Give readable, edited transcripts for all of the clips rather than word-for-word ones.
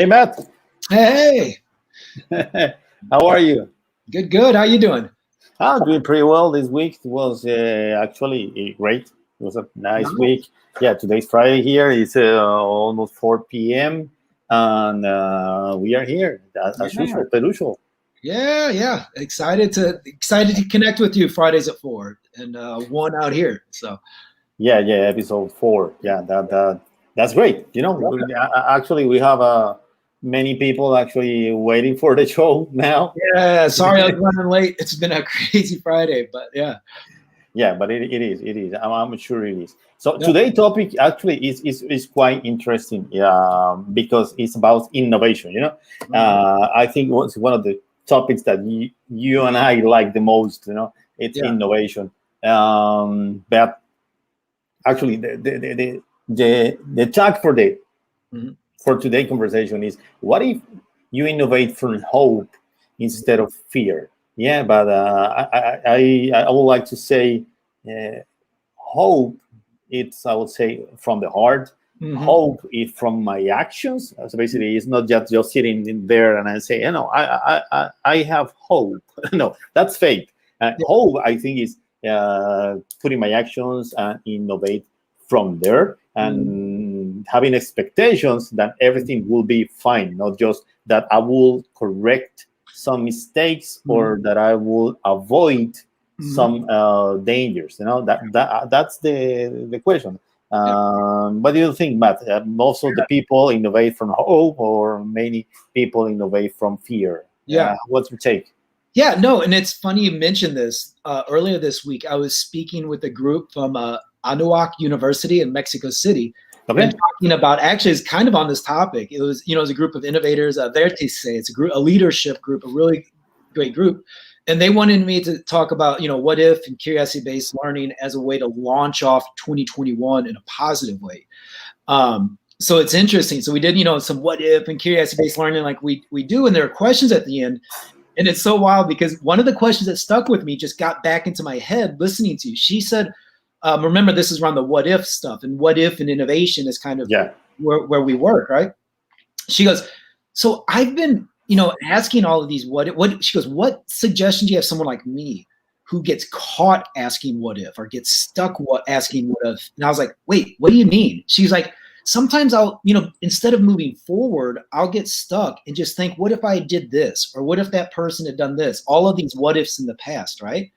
Hey, Matt. Hey, How are you? good, good. How you doing? I'm doing pretty well this week. It was actually great. It was a nice Nice. week. Yeah, today's Friday here. It's almost 4 p.m. And we are here as Yeah, usual, per usual. yeah. Excited to connect with you Fridays at 4 and one out here. So Yeah, episode 4. Yeah, that's great. Actually, we have many people actually waiting for the show now. yeah, sorry I was running late. It's been a crazy Friday, but yeah, Yeah, but it is. I'm sure it is. So yeah. today's topic actually is quite interesting, because it's about innovation. Mhm. I think it's one of the topics that you and I like the most. It's Yeah. innovation. But actually, the tag Mhm. for today's conversation is, what if you innovate from hope instead of fear? Yeah, but I would like to say, uh, hope, it's, I would say, from the heart. Mhm. Hope is from my actions. So basically, it's not just sitting in there and I say, I have hope. No, that's fake. Yeah. Hope, I think, is putting my actions and innovate from there, Mhm. and having expectations that everything will be fine, not just that I will correct some mistakes Mhm. or that I will avoid Mhm. some dangers. That's the question. Yeah. What do you think, Matt? Most of the people innovate from hope, or many people innovate from fear. Yeah. What's your take? Yeah, no, and it's funny you mentioned this. Earlier this week, I was speaking with a group from Anuak University in Mexico City, and Okay. talking about, actually, it's kind of on this topic. It was a group of innovators, Vertice. It's a leadership group, a really great group, and they wanted me to talk about, what if and curiosity-based learning as a way to launch off 2021 in a positive way. So it's interesting. So we did, some what if and curiosity-based learning like we do, and there are questions at the end. And it's so wild because one of the questions that stuck with me just got back into my head listening to you. She said, remember, this is around the what if stuff, and what if and innovation is kind of Yeah. where we work, right? She goes, so I've been, asking all of these she goes, what suggestion do you have someone like me who gets caught asking what if, or gets stuck asking what if? And I was like, wait, what do you mean? She's like, sometimes I'll, instead of moving forward, I'll get stuck and just think, what if I did this? Or what if that person had done this? All of these what ifs in the past, right?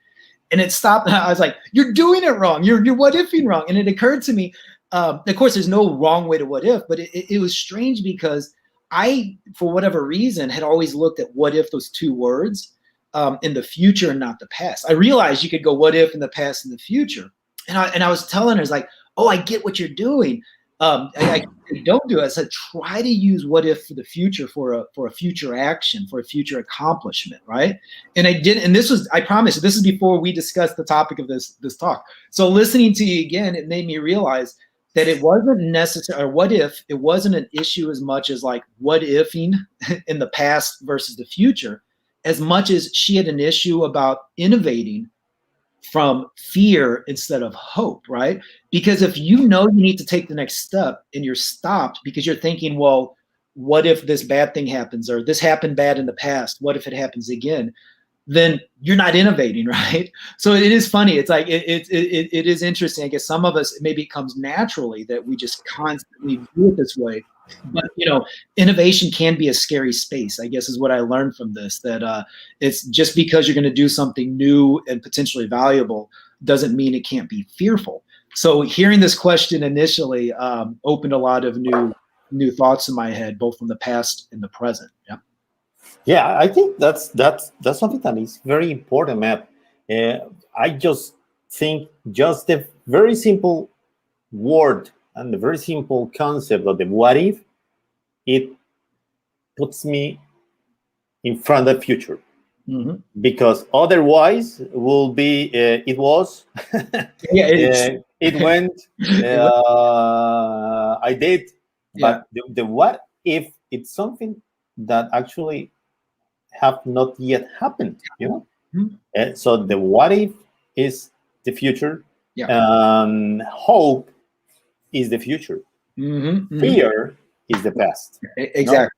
And it stopped. I was like, you're doing it wrong. You're what ifing wrong. And it occurred to me, of course, there's no wrong way to what if, but it was strange because I, for whatever reason, had always looked at what if, those two words, in the future and not the past. I realized you could go what if in the past and the future. And I was telling her, it's like, oh, I get what you're doing. I don't do it. I said, try to use what if for the future, for a future action, for a future accomplishment, right? And I did, and I promise, this is before we discussed the topic of this talk. So listening to you again, it made me realize that it wasn't necessary, or what if it wasn't an issue as much as like what ifing in the past versus the future, as much as she had an issue about innovating from fear instead of hope, right? Because if you know you need to take the next step and you're stopped because you're thinking, well, what if this bad thing happens, or this happened bad in the past? What if it happens again? Then you're not innovating, right? So it is funny. It's like it is interesting. I guess some of us, maybe it comes naturally that we just constantly do it this way. But innovation can be a scary space, I guess, is what I learned from this. That it's just because you're going to do something new and potentially valuable doesn't mean it can't be fearful. So hearing this question initially opened a lot of new thoughts in my head, both from the past and the present. Yeah. Yeah, I think that's something that is very important, Matt. I just think just the very simple word and the very simple concept of the what if, it puts me in front of the future, Mm-hmm. because otherwise will be it was Yeah, it's it went, I did. yeah. But the what if, it's something that actually have not yet happened. Mhm. So the what if is the future, Yeah. and hope is the future. Mm-hmm. Mm-hmm. Fear is the past. Exactly.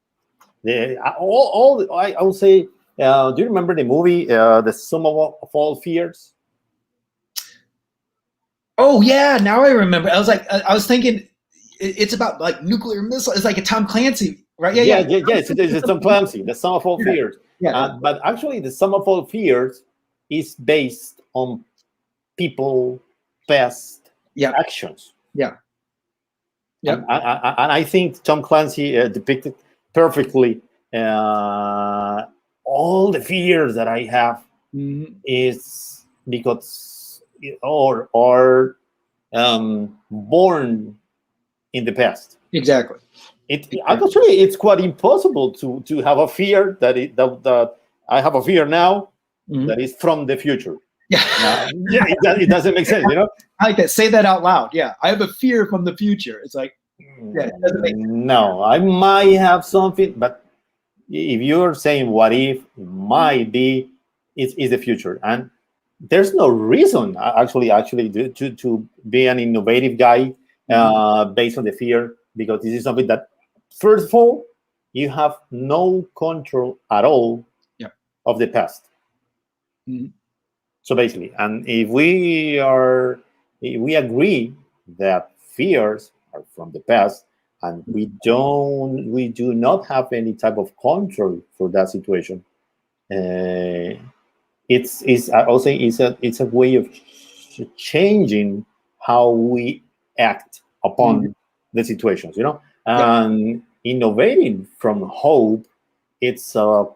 I would say, do you remember the movie, The Sum of All Fears? Oh yeah, now I remember. I was thinking, it's about like nuclear missile. It's like a Tom Clancy, right? Yeah, Yeah, yeah, yeah, yes, it's Tom Clancy, The Sum of All yeah, Fears. yeah, But actually, The Sum of All Fears is based on people past yeah, actions. yeah, And yep. I think Tom Clancy depicted perfectly all the fears that I have Mhm. is because or born in the past. Exactly. It Exactly. actually it's quite impossible to have a fear that I have a fear now Mhm. that is from the future. Yeah. Yeah, it doesn't make sense, you know. I like that. Say that out loud. Yeah, I have a fear from the future. It's like, yeah, it doesn't make sense. No, I might have something, but if you're saying what if, it might be, it's the future. And there's no reason actually to be an innovative guy Mhm. based on the fear, because this is something that, first of all, you have no control at all Yeah. of the past. Mhm. So basically, and if we agree that fears are from the past, and we do not have any type of control for that situation, uh, it's I also it's a way of changing how we act Mhm. upon the situations, you know. Yep. And innovating from hope, it's a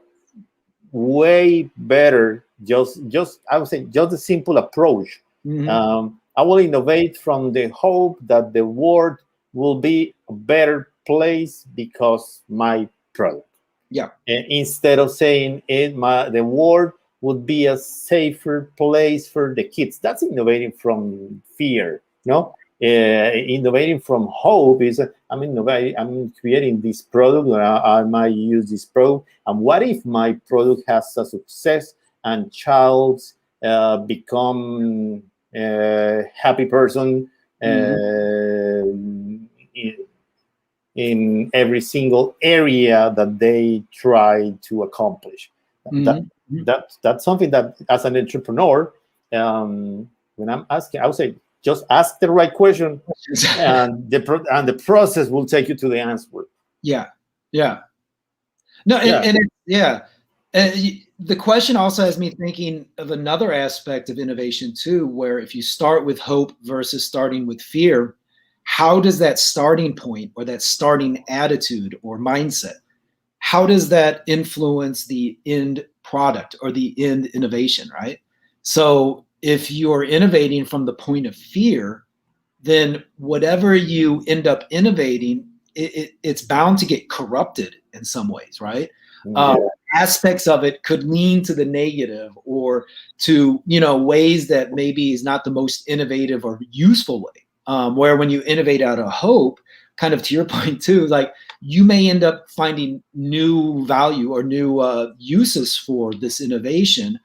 way better. Just I would say just a simple approach. Mhm. I will innovate from the hope that the world will be a better place because my product. Yeah. Instead of saying the world would be a safer place for the kids. That's innovating from fear. No, innovating from hope is I'm innovating. I'm creating this product. I might use this product. And what if my product has a success and child become a happy person? Mhm. Uh, in every single area that they try to accomplish. That Mhm. Mhm. that's something that, as an entrepreneur, when I'm asking, I would say just ask the right question, and the process will take you to the answer. Yeah. Yeah. No, Yeah, yeah. The question also has me thinking of another aspect of innovation too, where if you start with hope versus starting with fear, how does that starting point or that starting attitude or mindset, how does that influence the end product or the end innovation, right? So if you're innovating from the point of fear, then whatever you end up innovating, it's bound to get corrupted in some ways, right? Uh, yeah, Aspects of it could lean to the negative or to ways that maybe is not the most innovative or useful way. Where when you innovate out of hope, kind of to your point too, like you may end up finding new value or new uses for this innovation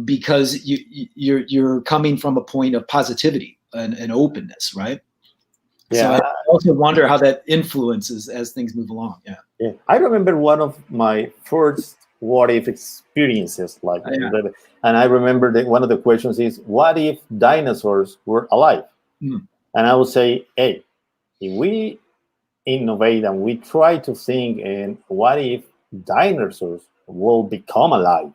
because you're coming from a point of positivity and openness, right? So I yeah, also wonder how that influences as things move along. Yeah. yeah. I remember one of my first what if experiences, Yeah. and I remember that one of the questions is, what if dinosaurs were alive? Mm. And I would say, hey, if we innovate and we try to think in what if dinosaurs will become alive,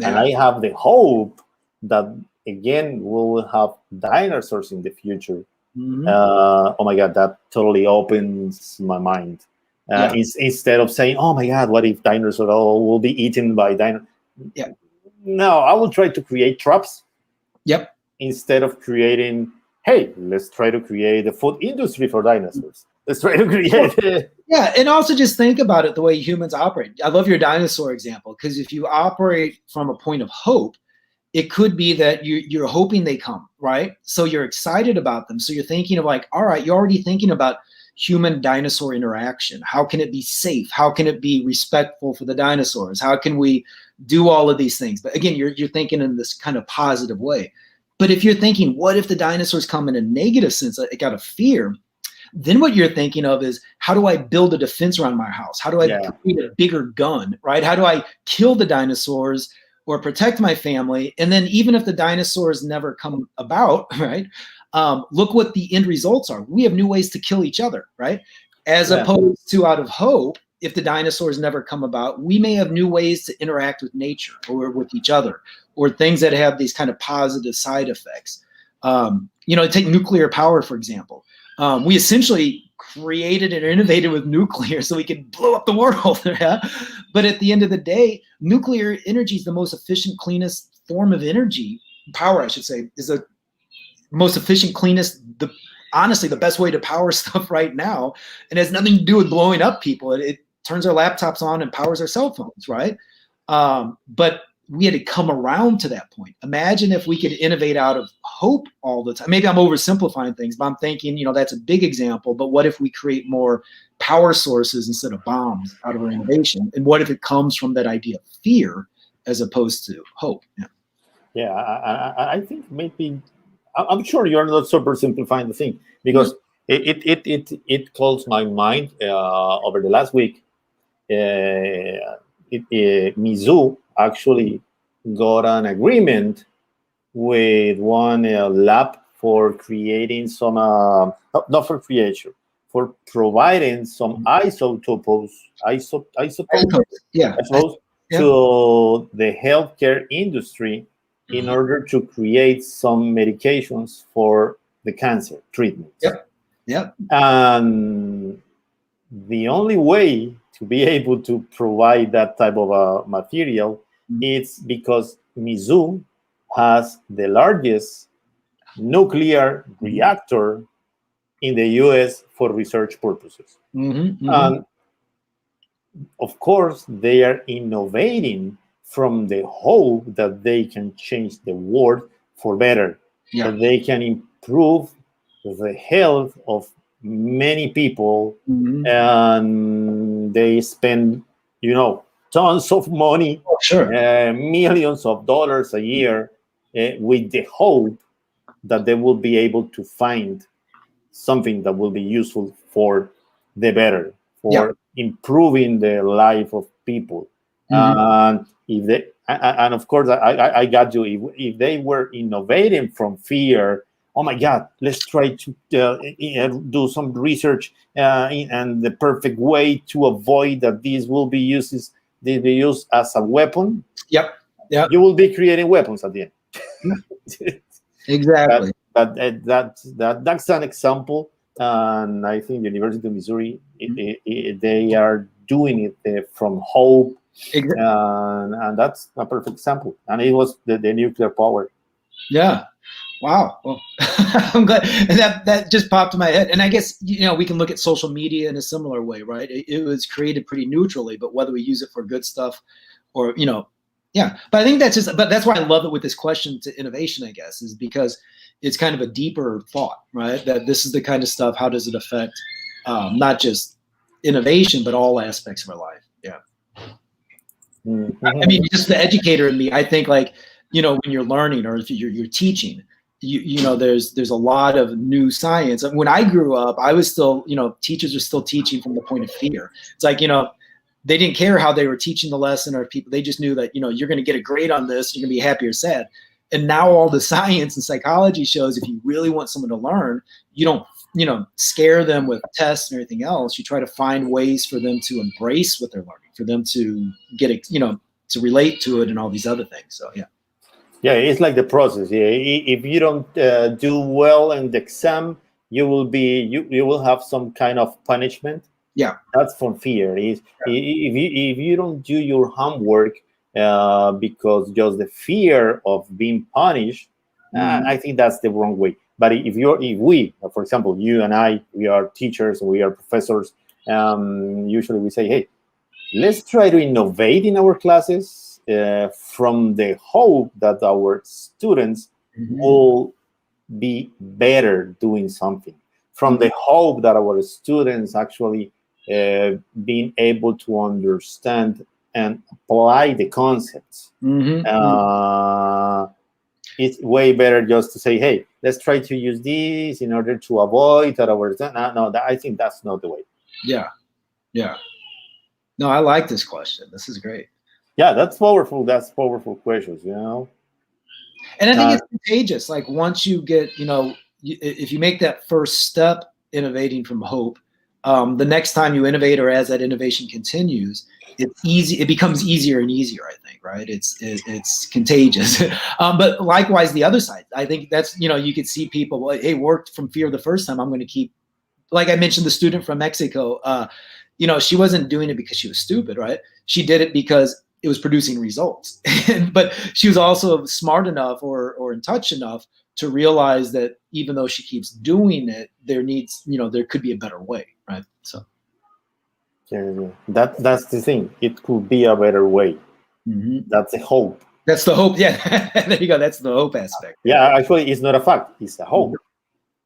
and Yeah. I have the hope that again we will have dinosaurs in the future. Hmm. Oh my god, that totally opens my mind. Yeah. Instead of saying, oh my god, what if dinosaurs will be eaten by dinosaurs? Yeah. No, I will try to create traps Yep. instead of creating, hey, let's try to create a food industry for dinosaurs. Let's try to Well, create. yeah, and also just think about it the way humans operate. I love your dinosaur example because if you operate from a point of hope, it could be that you're hoping they come, right? So you're excited about them. So you're thinking of like, all right, you're already thinking about human dinosaur interaction. How can it be safe? How can it be respectful for the dinosaurs? How can we do all of these things? But again, you're thinking in this kind of positive way. But if you're thinking, what if the dinosaurs come in a negative sense, like out of fear, Then what you're thinking of is, how do I build a defense around my house? How do I Yeah. create a bigger gun, right? How do I kill the dinosaurs or protect my family? And then even if the dinosaurs never come about, right? Look what the end results are. We have new ways to kill each other, right? As Yeah. opposed to, out of hope, if the dinosaurs never come about, we may have new ways to interact with nature or with each other, or things that have these kind of positive side effects. Take nuclear power, for example. We essentially created and innovated with nuclear so we could blow up the world. Yeah? But at the end of the day, nuclear energy is the most efficient, cleanest form of energy. Power, I should say, is the most efficient, cleanest, honestly the best way to power stuff right now, and has nothing to do with blowing up people. It turns our laptops on and powers our cell phones, right? But we had to come around to that point. Imagine if we could innovate out of hope all the time. Maybe I'm oversimplifying things, but I'm thinking, that's a big example. But what if we create more power sources instead of bombs out of our innovation? And what if it comes from that idea of fear as opposed to hope? Yeah, I think maybe I'm sure you're not super simplifying the thing, because it calls my mind over the last week. Mizzou actually got an agreement with one lab for creating some, not for creation, for providing some isotopes, Yeah. I suppose, to the healthcare industry in order to create some medications for the cancer treatment. Yep. And the only way to be able to provide that type of material is because Mizzou has the largest nuclear reactor in the US for research purposes. And of course, they are innovating from the hope that they can change the world for better, that they can improve the health of many people, and they spend, tons of money, millions of dollars a year, with the hope that they will be able to find something that will be useful for the better, for improving the life of people. And if they, and of course, I got you. If they were innovating from fear, oh my God, let's try to do some research and the perfect way to avoid that these will be used as a weapon. Yep. You will be creating weapons at the end. Exactly. But that's an example, and I think the University of Missouri, they are doing it from hope, and that's a perfect example. And it was the nuclear power. Yeah. Wow. Well, I'm glad that just popped in my head. And I guess, we can look at social media in a similar way, right? It was created pretty neutrally, but whether we use it for good stuff or, yeah. But I think that's why I love it with this question to innovation, I guess, is because it's kind of a deeper thought, right? That this is the kind of stuff, how does it affect not just innovation, but all aspects of our life? Yeah. I mean, just the educator in me, I think when you're learning or if you're teaching, there's a lot of new science. When I grew up, I was still, teachers are still teaching from the point of fear. It's like, they didn't care how they were teaching the lesson or people, they just knew that, you're going to get a grade on this, you're going to be happy or sad. And now all the science and psychology shows if you really want someone to learn, you don't, scare them with tests and everything else. You try to find ways for them to embrace what they're learning, for them to get it, to relate to it and all these other things. So, yeah. Yeah, it's like the process. Yeah, if you don't do well in the exam, you will have some kind of punishment. Yeah, that's from fear. If you don't do your homework because just the fear of being punished, I think that's the wrong way. But if we, for example, you and I, we are teachers, we are professors. Usually we say, hey, let's try to innovate in our classes from the hope that our students will be better doing something. From the hope that our students actually being able to understand and apply the concepts. it's way better just to say, hey, let's try to use this in order to avoid that our no, I think that's not the way. Yeah. Yeah. No, I like this question. This is great. Yeah, that's powerful. That's powerful questions, you know. And I think it's contagious. Like once you get, if you make that first step, innovating from hope, the next time you innovate or as that innovation continues, it's easy. It becomes easier and easier. I think, right? It's contagious. But likewise, the other side. I think that's you could see people. Well, hey, worked from fear the first time. I'm going to keep. Like I mentioned, the student from Mexico. She wasn't doing it because she was stupid, right? She did it because it was producing results. But she was also smart enough or in touch enough to realize that even though she keeps doing it, there could be a better way, right? So yeah. That's the thing. It could be a better way. mm-hmm. That's the hope. That's the hope. Yeah, there you go. That's the hope aspect. Yeah, actually, it's not a fact. It's a hope.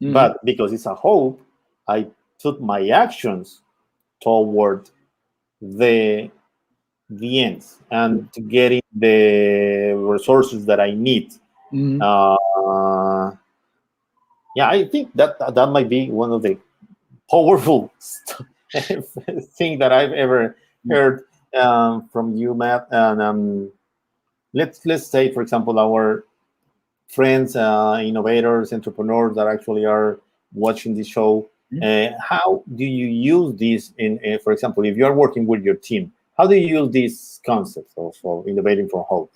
Mm-hmm. But because it's a hope, I took my actions toward the ends and to getting the resources that I need. Mm-hmm. Yeah, I think that might be one of the powerful thing that I've ever heard from you, Matt. And let's say, for example, our friends, innovators, entrepreneurs that actually are watching this show. How do you use this in, for example, if you are working with your team? How do you use these concepts of innovating from hope?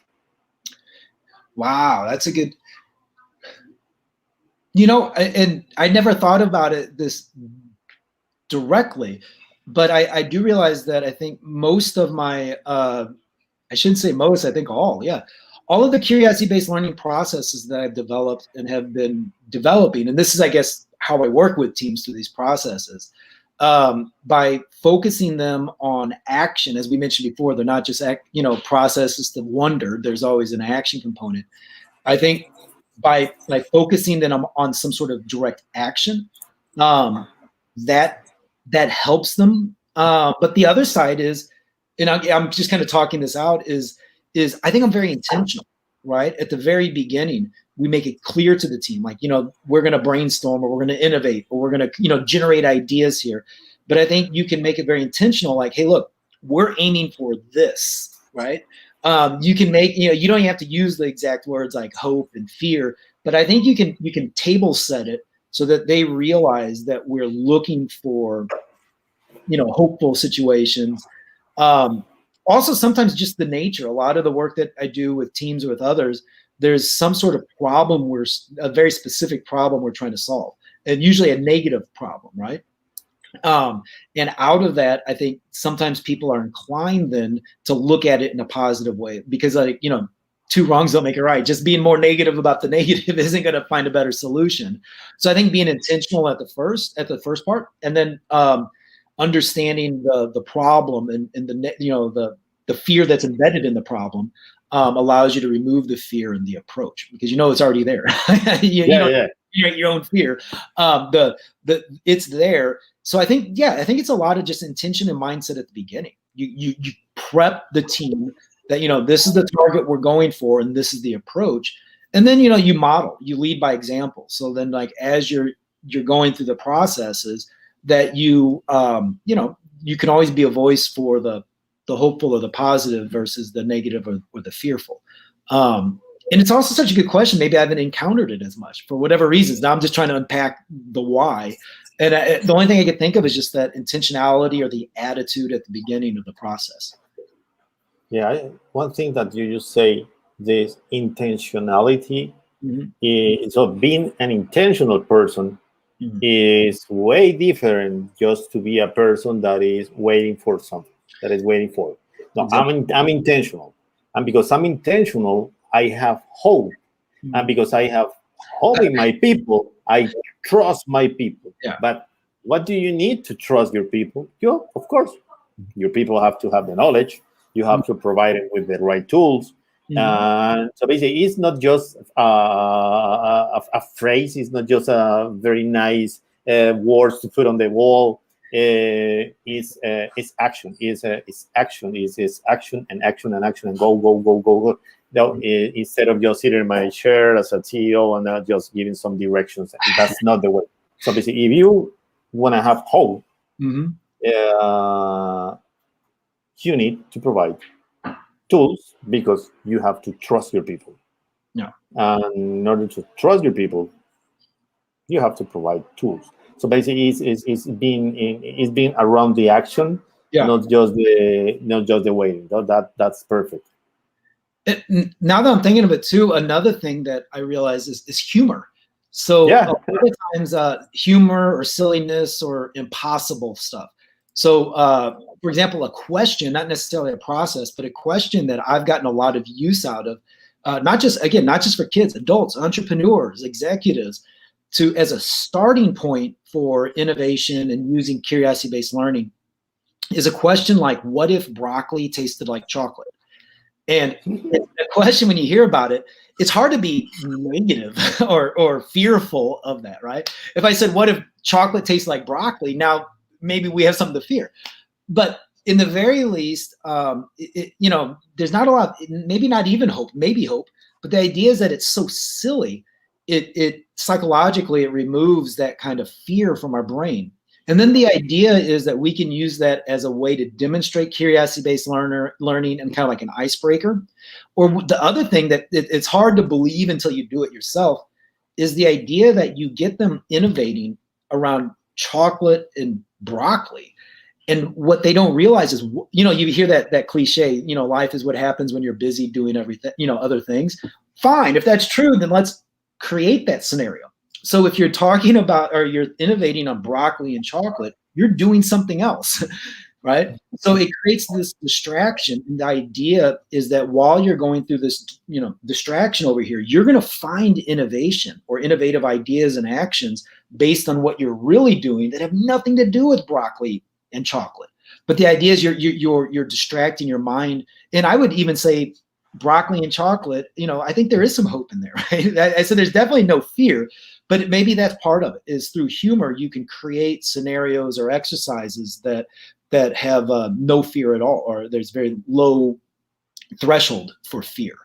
Wow, that's a good. And I never thought about it this directly, but I do realize that I think most of my, I shouldn't say most, I think all of the curiosity-based learning processes that I've developed and have been developing, and this is, I guess, how I work with teams through these processes, by focusing them on action. As we mentioned before, they're not just processes to wonder. There's always an action component. I think by focusing them on some sort of direct action, that helps them. But the other side is, and I'm just kind of talking this out, is I think I'm very intentional, right? At the very beginning, we make it clear to the team, like, we're going to brainstorm or we're going to innovate or we're going to, generate ideas here. But I think you can make it very intentional, like, hey, look, we're aiming for this, right? You can make, you don't have to use the exact words like hope and fear, but I think you can table set it so that they realize that we're looking for, hopeful situations. Also, sometimes just the nature, a lot of the work that I do with teams or with others, there's some sort of problem a very specific problem we're trying to solve, and usually a negative problem, right? And out of that, I think sometimes people are inclined then to look at it in a positive way because, two wrongs don't make a right. Just being more negative about the negative isn't going to find a better solution. So I think being intentional at the first part, and then understanding the problem and the fear that's embedded in the problem allows you to remove the fear in the approach because it's already there. You create your own fear. It's there. So I think it's a lot of just intention and mindset at the beginning. You prep the team that this is the target we're going for and this is the approach, and then you model, you lead by example. So then as you're going through the processes, that you can always be a voice for the hopeful or the positive versus the negative or the fearful. And it's also such a good question. Maybe I haven't encountered it as much for whatever reasons. Now I'm just trying to unpack the why. And the only thing I could think of is just that intentionality or the attitude at the beginning of the process. Yeah, one thing that you just say, this intentionality, so being an intentional person is way different just to be a person that is waiting for something, that is waiting for. No, exactly. I'm intentional. And because I'm intentional, I have hope. And because I have hope in my people, I trust my people. Yeah. But what do you need to trust your people? Of course, your people have to have the knowledge. You have to provide it with the right tools. So basically, it's not just a phrase. It's not just a very nice words to put on the wall. It's action. It's action. It's action and action and action and go. Now, instead of just sitting in my chair as a CEO and just giving some directions, that's not the way. So basically, if you want to have hope, Mm-hmm. you need to provide tools because you have to trust your people. Yeah. And in order to trust your people, you have to provide tools. So basically, it's being around the action, Yeah. not just the waiting. That's perfect. Now that I'm thinking of it too, another thing that I realize is humor. So Yeah. a lot of times, humor or silliness or impossible stuff. So, for example, a question, not necessarily a process, but a question that I've gotten a lot of use out of, not just for kids, adults, entrepreneurs, executives, to as a starting point for innovation and using curiosity-based learning, is a question like, "What if broccoli tasted like chocolate?" And the question, when you hear about it, it's hard to be negative or fearful of that, right? If I said, "What if chocolate tastes like broccoli?" Now maybe we have something to fear. But in the very least, there's not a lot, maybe not even hope, maybe hope. But the idea is that it's so silly, it psychologically it removes that kind of fear from our brain. And then the idea is that we can use that as a way to demonstrate curiosity-based learning and kind of like an icebreaker. Or the other thing that it's hard to believe until you do it yourself is the idea that you get them innovating around chocolate and broccoli. And what they don't realize is, you hear that cliche, life is what happens when you're busy doing everything, other things. Fine. If that's true, then let's create that scenario. So if you're talking about, or you're innovating on broccoli and chocolate, you're doing something else, right? So it creates this distraction. And the idea is that while you're going through this, distraction over here, you're going to find innovation or innovative ideas and actions based on what you're really doing that have nothing to do with broccoli and chocolate. But the idea is you're distracting your mind. And I would even say broccoli and chocolate, I think there is some hope in there, right? So there's definitely no fear, but maybe that's part of it, is through humor, you can create scenarios or exercises that have no fear at all, or there's very low threshold for fear.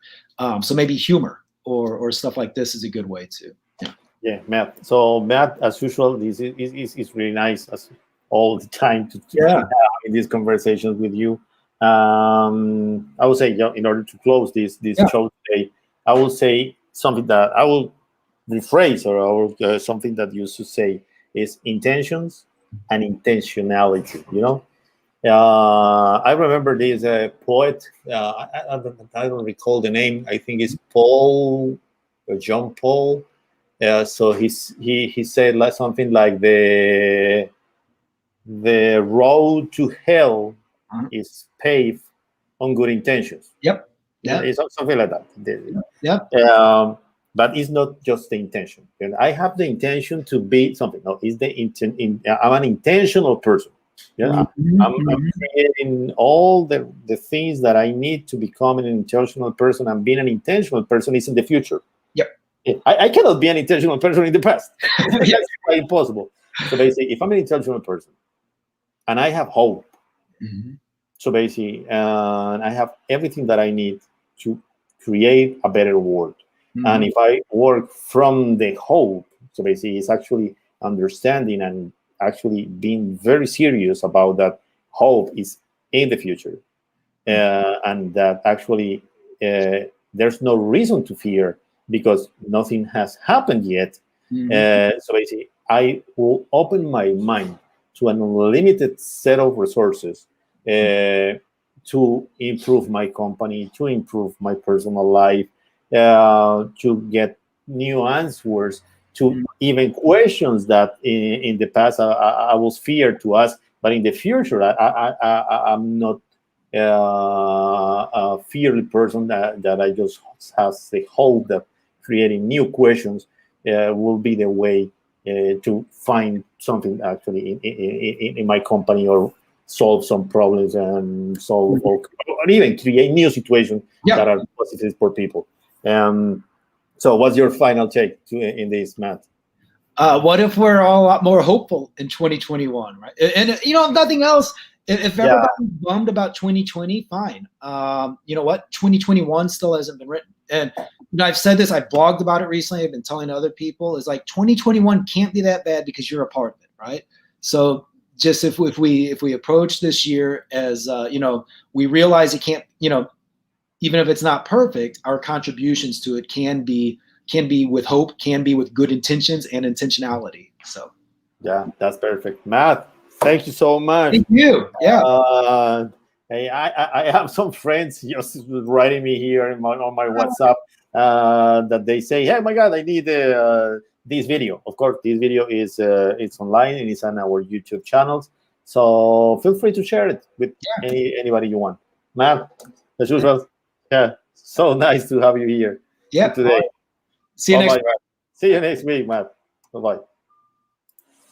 So maybe humor or stuff like this is a good way to. Yeah, Matt. So Matt, as usual, this is really nice as all the time to have these conversations with you. I would say, in order to close this show today, I will say something that I will rephrase, or something that you used to say is intentions and intentionality. I remember this poet. I don't recall the name. I think it's Paul or John Paul. So he said something like the road to hell is paved on good intentions. Yep. Yeah, it's something like that. Yep. But it's not just the intention. And I have the intention to be something. No, it's the intent. I'm an intentional person. Yeah, I'm creating all the things that I need to become an intentional person. And being an intentional person is in the future. Yep. I cannot be an intentional person in the past. That's quite impossible. So basically, if I'm an intentional person and I have hope, so basically, I have everything that I need to create a better world. And if I work from the hope, so basically, it's actually understanding and actually being very serious about that hope is in the future, and that actually there's no reason to fear because nothing has happened yet. So basically, I will open my mind to an unlimited set of resources to improve my company, to improve my personal life, to get new answers to even questions that in the past I was feared to ask, but in the future I'm not a fearly person that I just has the hope that creating new questions will be the way to find something actually in my company, or solve some problems and solve or even create new situations that are positive for people. So what's your final take in this, Matt? What if we're all a lot more hopeful in 2021, right? And if nothing else, If Yeah, everybody's bummed about 2020, fine. You know what? 2021 still hasn't been written. And I've said this, I've blogged about it recently. I've been telling other people, is like 2021 can't be that bad because you're a part of it, right? So just if we approach this year as we realize it can't, even if it's not perfect, our contributions to it can be with hope, can be with good intentions and intentionality. So yeah, that's perfect. Matt, thank you so much. thank you. Yeah. Hey, I have some friends just writing me here on my WhatsApp that they say, "Hey, my God, I need this video." Of course, this video is it's online and it's on our YouTube channels. So feel free to share it with anybody you want. Matt, as usual, yeah, so nice to have you here Yeah. today. See you Bye next bye. See you next week, Matt. Bye bye.